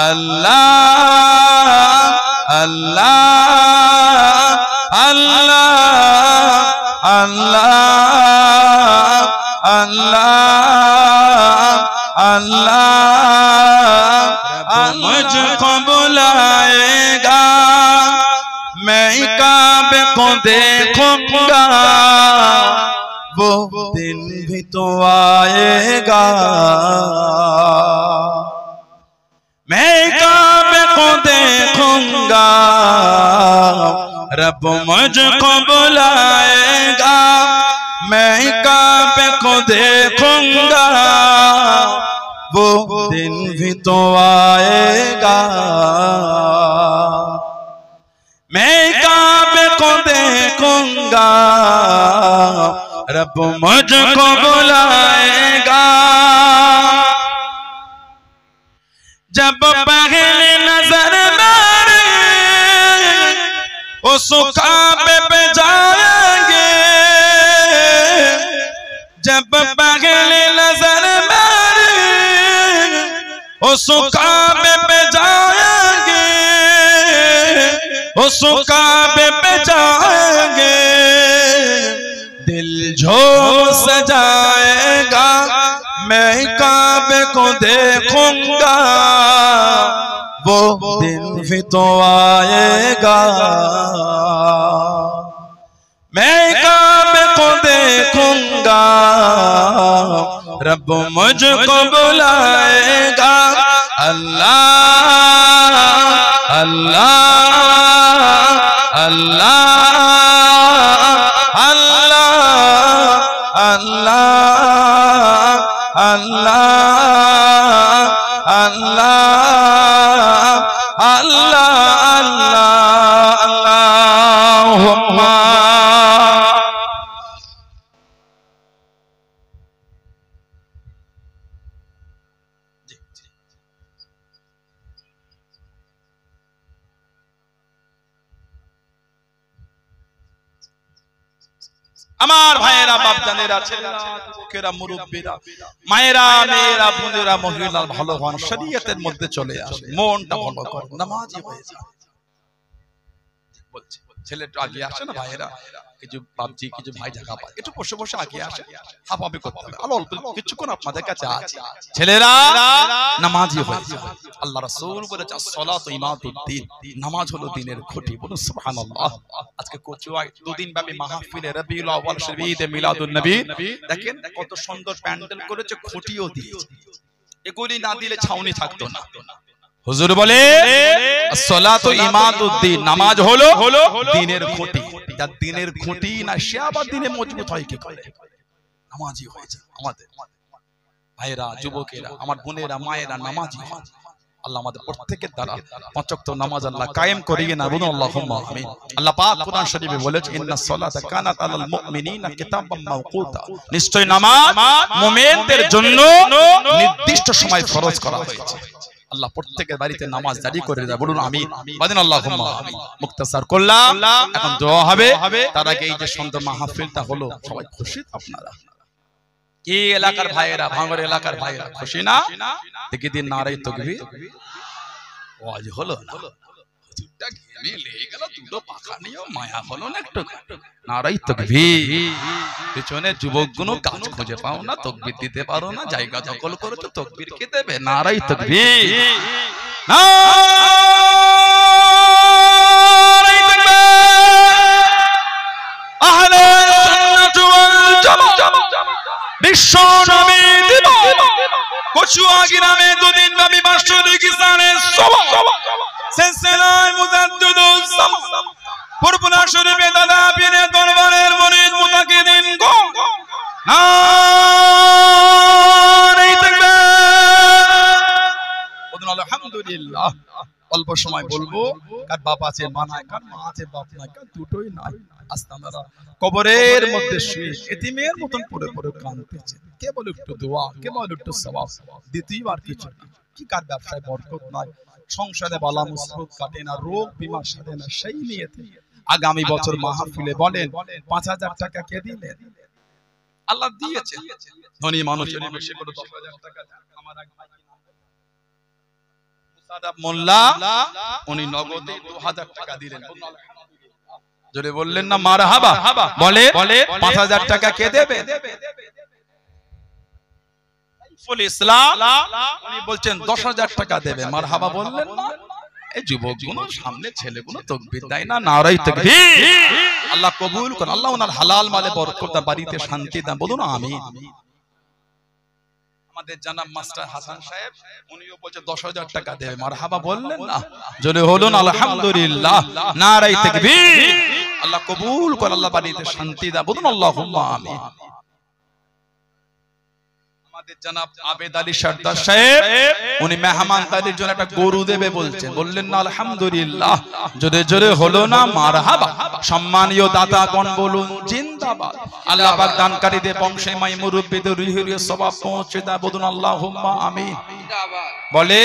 আল্লাহ আল্লাহ আল্লাহ আল্লাহ अल्लाह मुझको बुलाएगा मैं काबे को देखूंगा वो दिन भी तो आएगा मैं काबे को देखूंगा रब मुझको बुलाएगा मैं काबे को देखूंगा वो दिन भी तो आएगा मैं काबे को देखूंगा रब मुझको बुलाएगा जब पहले नजर मारे उस काबे पे जाएंगे जब पहले नजर मारे उस काबे पे जाएंगे उस काबे पे जाएंगे दिल झूम सजाएगा मैं काबे को देखूंगा वो दिन भी तो आएगा मैं काबे को देखूंगा रब मुझको बुलाएगा अल्लाह अल्लाह अल्लाह अल्लाह अल्लाह अल्लाह अल्लाह अल्लाह अल्लाह अल्लाहुम्मा আমার ভাইয়েরা বাপজানেরা ছেলেরা যুবকেরা মুরব্বিরা মায়েরা মেয়েরা বোনেরা মহিলা ভালো হন শরীয়তের মধ্যে চলে আসে মনটা ভালো করে নামাজি হয়ে যায় বলছে ছেলেটা আগে আসে না ভাইয়েরা কিছু বাপজি কিছু ভাই জায়গা পায় একটু বসে বসে আগে আসে হাফাবি করতে হবে অল্প কিছুক্ষণ আপনাদের কাছে আছে ছেলেরা নামাজি হয়ে যায় আল্লাহ রাসূল বলেছে সালাতু ইমাতুদ্দিন নামাজ হলো দ্বীনের খুঁটি বলুন সুবহানাল্লাহ আজকে কোচুয়ায় দুদিন ব্যাপী মাহফিলে রবিউল আউয়াল শরীফ ঈদে মিলাদুন নবী দেখেন কত সুন্দর প্যান্ডেল করেছে খুঁটিও দিয়েছে এগুলি না দিলে ছাউনি থাকতো না হুজুর বলে সালাতু ইমাতুদ্দিন নামাজ হলো দ্বীনের খুঁটি যার দ্বীনের খুঁটি না সে আবার দ্বীনে মজবুত হয় কি করে নামাজি হয়েছে আমাদের ভাইরা যুবকেরা আমার বোনেরা মায়েরা নামাজি হয় আল্লাহ আমাদের প্রত্যেকের দ্বারা পাঁচ ওয়াক্ত নামাজ আল্লাহ কায়েম করিয়ে না বলুন আল্লাহুম্মা আমিন আল্লাহ পাক কোরআন শরীফে বলেছে ইন্নাস সালাতা কানাত আলাল মুমিনিনা কিতাবাম মাওকুতা নিশ্চয় নামাজ মুমিনদের জন্য নির্দিষ্ট সময় ফরজ করা হয়েছে আল্লাহ প্রত্যেকের বাড়িতে নামাজ জারি করে দেয় বলুন আমিন বলেন আল্লাহুম্মা আমিন মুক্তাসার করলাম এখন দোয়া হবে তার আগে এই যে সুন্দর মাহফিলটা হলো সবাই খুশি আপনারা কি এলাকার ভাইয়েরা ভাঙর এলাকার ভাইয়েরা খুশি না দেখি দিন নারায়ে তাকবীর ওয়াজ হলো না হুজুরটা ঘেমে লেগে গেল দুটো পাখা নিয়েও মায়া হলো না একটু নারায়ে তাকবীর পেছনে যুবকগুলো কাজ খুঁজে পাও না তাকবীর দিতে পারো না জায়গা দখল করে তো তাকবীর কে দেবে নারায়ে তাকবীর নারায়ে তাকবীর আহলে সুন্নাত ওয়াল জামাত বিশ্ব নবী দিবস কচুয়া গ্রামে দুদিন ব্যাপী বাৎসরিক ইসলামের সভা সিলসিলায়ে মুজাদ্দিদুস সামাদ পুরপুরা শরীফে দাদা পীরের দরবারের মুরিদ মুতাকিদিন গো নারায়ে তাকবীর আলহামদুলিল্লাহ অল্প সময় বলবো কার বাপ আছে মা নাই কার মা আছে বাপ নাই কার দুটোই নাই আস্তানারা কবরের মধ্যে শুয়ে এতিমের মতন পড়ে পড়ে কাঁদতেছে কেবল একটু দোয়া কেবল একটু সওয়াব দ্বিতীয়বার কিছু কি কার ব্যবসায় বরকত নাই সংসারে বালা মুসিবত কাটে না রোগ বিমার সাথে না সেই নিয়েতে আগামী বছর মাহফিলে বলেন 5000 টাকা কে দিলেন আল্লাহ দিয়েছে ধনী মানুষের বেশি করে 10000 টাকা আমার এক ভাই মোল্লা উনি নগদে 2000 টাকা দিলেন। জোরে বললেন না মারহাবা। বলে 5000 টাকা কে দেবে? সাইফুল ইসলাম উনি বলছেন 10000 টাকা দেবে। মারহাবা বললেন না? এই যুবকগুলো সামনে ছেলেগুলো তাকবীর দেয় না, নারায়ে তাকবীর। আল্লাহ কবুল করুন, আল্লাহ ওনার হালাল মালে বরকত দান, বাড়িতে শান্তি দান, বলুন আমিন। আমাদের জানাব মাস্টার হাসান সাহেব উনিও বলছে 10000 টাকা দেবে। মারহাবা বললেন না? জোরে বলুন আলহামদুলিল্লাহ, নারায়ে তাকবীর। আল্লাহ কবুল করুন, আল্লাহ বাড়িতে শান্তি দান, বলুন আল্লাহুম্মা আমিন। আমাদের জানাব আবেদ আলী সরদার সাহেব উনি মেহমানদারির জন্য একটা গরু দেবে বলছেন। বললেন না আলহামদুলিল্লাহ? জোরে জোরে হলো না মারহাবা। সম্মানীয় দাতাগণ বলুন জিন্দাবাদ। আল্লাহ পাক দানকারীদের বংশে মাই মুরব্বিদের রুহির সওয়াব পৌঁছে দাও, বলুন আল্লাহুম্মা আমিন। বলে